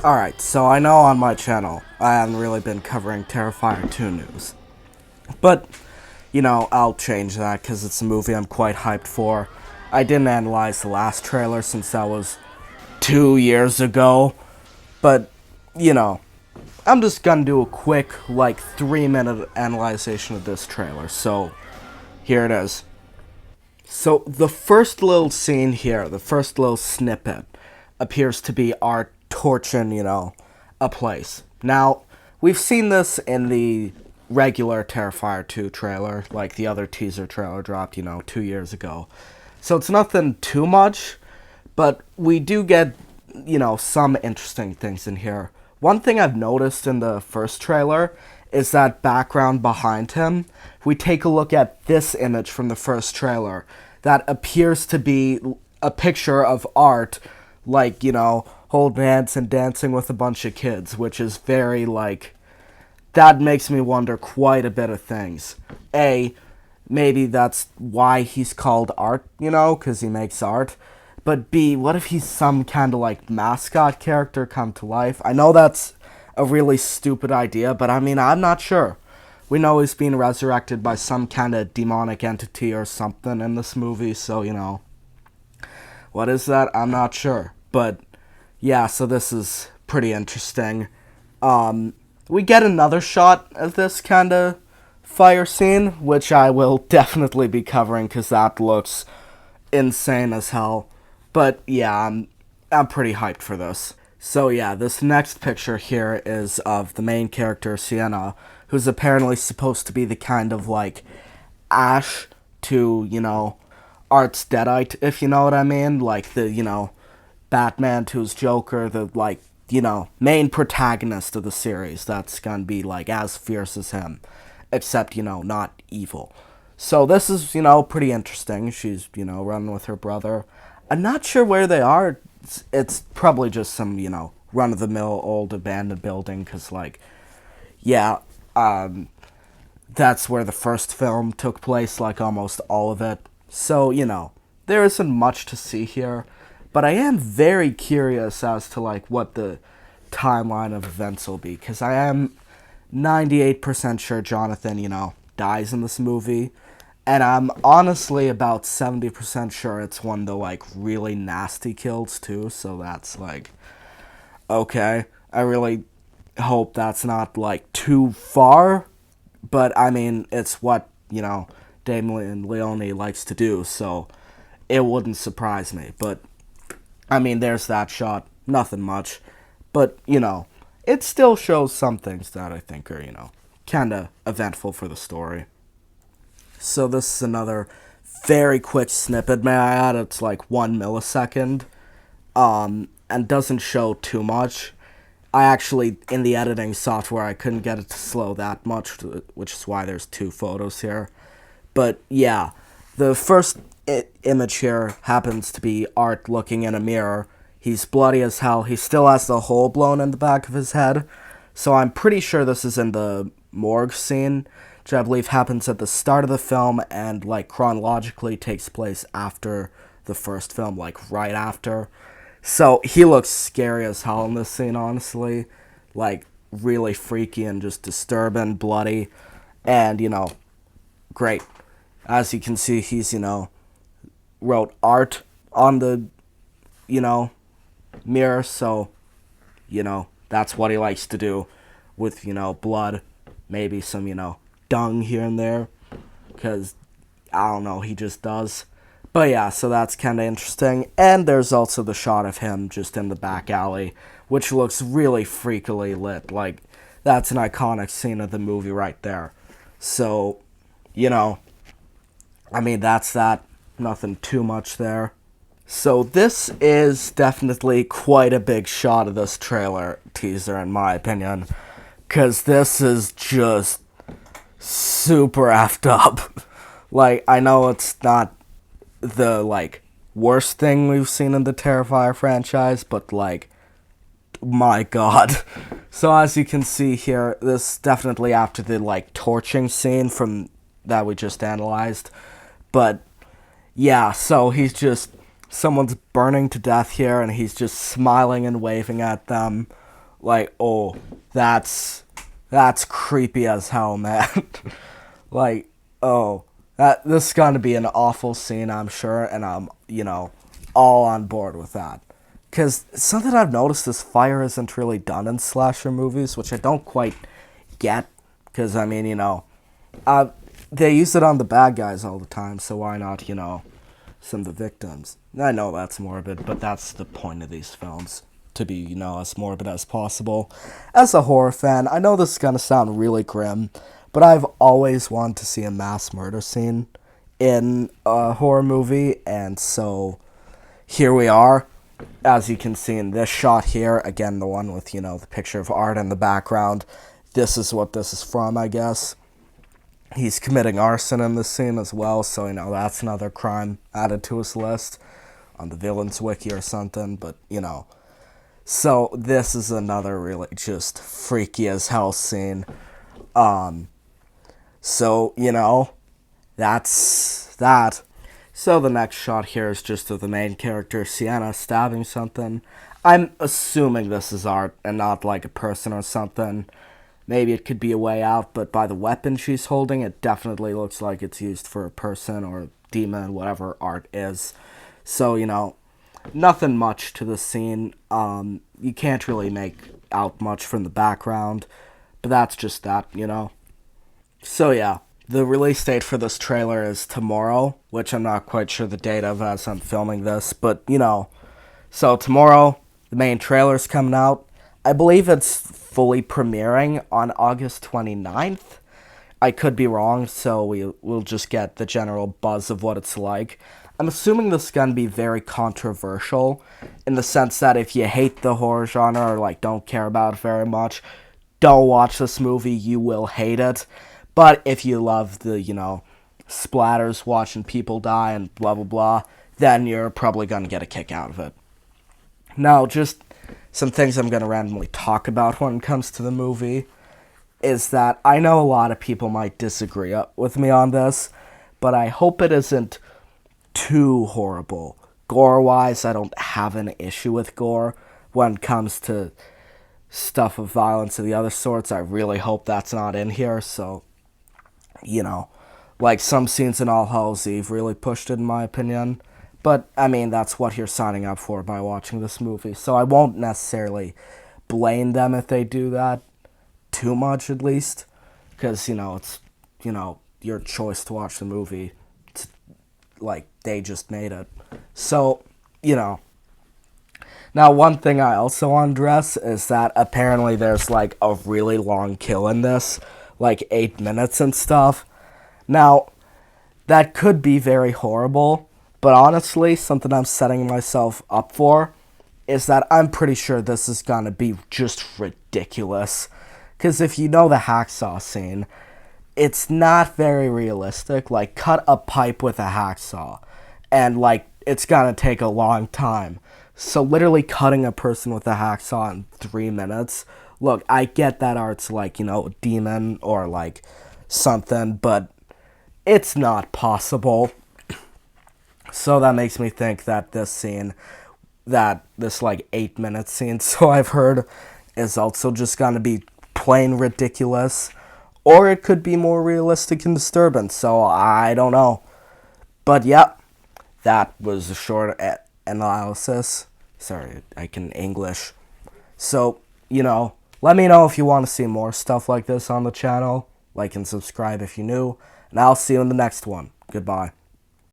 Alright, so I know on my channel I haven't really been covering Terrifier 2 news. But, I'll change that because it's a movie I'm quite hyped for. I didn't analyze the last trailer since that was 2 years ago. But, you know, I'm just gonna do a quick, 3-minute analyzation of this trailer. So, here it is. So, the first little scene here, the first little snippet, appears to be Art torching, a place. Now, we've seen this in the regular Terrifier 2 trailer, like the other teaser trailer dropped, 2 years ago. So it's nothing too much, but we do get, some interesting things in here. One thing I've noticed in the first trailer is that background behind him. If we take a look at this image from the first trailer, that appears to be a picture of Art, holding hands and dancing with a bunch of kids, which is very, that makes me wonder quite a bit of things. A, maybe that's why he's called Art, because he makes art. But B, what if he's some kind of, mascot character come to life? I know that's a really stupid idea, but I'm not sure. We know he's being resurrected by some kind of demonic entity or something in this movie, so, what is that? I'm not sure. But, yeah, so this is pretty interesting. We get another shot of this kind of fire scene, which I will definitely be covering because that looks insane as hell. But yeah, I'm pretty hyped for this. So yeah, this next picture here is of the main character, Sienna, who's apparently supposed to be the kind of Ash to, Art's Deadite, if you know what I mean. Like the, Batman to his Joker, the main protagonist of the series that's gonna be as fierce as him, except not evil. So this is pretty interesting. She's running with her brother. I'm not sure where they are. It's probably just some run of the mill old abandoned building because yeah, that's where the first film took place, almost all of it. So there isn't much to see here. But I am very curious as to what the timeline of events will be, because I am 98% sure Jonathan, dies in this movie, and I'm honestly about 70% sure it's one of the really nasty kills too. So that's okay. I really hope that's not too far, but it's what Damien Leone likes to do, so it wouldn't surprise me. But there's that shot. Nothing much. But, it still shows some things that I think are, kind of eventful for the story. So this is another very quick snippet, may I add. It's 1 millisecond. And doesn't show too much. I actually, in the editing software, I couldn't get it to slow that much, which is why there's 2 photos here. But, yeah. The first image here happens to be Art looking in a mirror. He's bloody as hell. He still has the hole blown in the back of his head. So I'm pretty sure this is in the morgue scene, which I believe happens at the start of the film and chronologically takes place after the first film, right after. So he looks scary as hell in this scene, honestly. Really freaky and just disturbing, bloody, and great. As you can see, he's wrote Art on the, mirror, so, that's what he likes to do with, blood, maybe some, dung here and there, because, I don't know, he just does. But yeah, so that's kind of interesting, and there's also the shot of him just in the back alley, which looks really freakily lit. That's an iconic scene of the movie right there. So, that's that. Nothing too much there. So this is definitely quite a big shot of this trailer teaser, in my opinion, because this is just super effed up. I know it's not the, worst thing we've seen in the Terrifier franchise, but, my god. So as you can see here, this definitely after the, torching scene from that we just analyzed. But, yeah, so he's just, someone's burning to death here, and he's just smiling and waving at them, Like, oh, that's creepy as hell, man. Like, oh, this is gonna be an awful scene, I'm sure, and I'm, all on board with that. Because something I've noticed is fire isn't really done in slasher movies, which I don't quite get. Because, I mean, they use it on the bad guys all the time, so why not, some of the victims? I know that's morbid, but that's the point of these films. To be, as morbid as possible. As a horror fan, I know this is gonna sound really grim, but I've always wanted to see a mass murder scene in a horror movie, and so here we are. As you can see in this shot here, again, the one with, the picture of art in the background. This is what this is from, I guess. He's committing arson in this scene as well, so, that's another crime added to his list on the Villains Wiki or something, but, So, this is another really just freaky as hell scene. So, that's that. So, the next shot here is just of the main character, Sienna, stabbing something. I'm assuming this is art and not like a person or something. Maybe it could be a way out, but by the weapon she's holding, it definitely looks like it's used for a person or a demon, whatever art is. So, nothing much to the scene. You can't really make out much from the background, but that's just that, So, yeah. The release date for this trailer is tomorrow, which I'm not quite sure the date of as I'm filming this, but, So, tomorrow, the main trailer's coming out. I believe it's fully premiering on August 29th. I could be wrong, so we'll just get the general buzz of what it's like. I'm assuming this is gonna be very controversial, in the sense that if you hate the horror genre or, don't care about it very much, don't watch this movie, you will hate it. But if you love the, splatters, watching people die and blah, blah, blah, then you're probably gonna get a kick out of it. Now, just some things I'm gonna randomly talk about when it comes to the movie is that I know a lot of people might disagree with me on this, but I hope it isn't too horrible. Gore-wise, I don't have an issue with gore when it comes to stuff of violence of the other sorts. I really hope that's not in here, so, some scenes in All Hallows Eve really pushed it, in my opinion. But, I mean, that's what you're signing up for by watching this movie, so I won't necessarily blame them if they do that too much, at least, because, it's, your choice to watch the movie. They just made it. So, Now, one thing I also want to address is that apparently there's, a really long kill in this, 8 minutes and stuff. Now, that could be very horrible, but honestly, something I'm setting myself up for is that I'm pretty sure this is gonna be just ridiculous. Because if you know the hacksaw scene, it's not very realistic. Cut a pipe with a hacksaw, and, it's gonna take a long time. So literally cutting a person with a hacksaw in 3 minutes. Look, I get that art's a demon or something, but it's not possible. So that makes me think that this 8-minute scene, so I've heard, is also just gonna be plain ridiculous. Or it could be more realistic and disturbing, so I don't know. But yep, that was a short analysis. Sorry, I can English. So, let me know if you want to see more stuff like this on the channel. Like and subscribe if you're new. And I'll see you in the next one. Goodbye.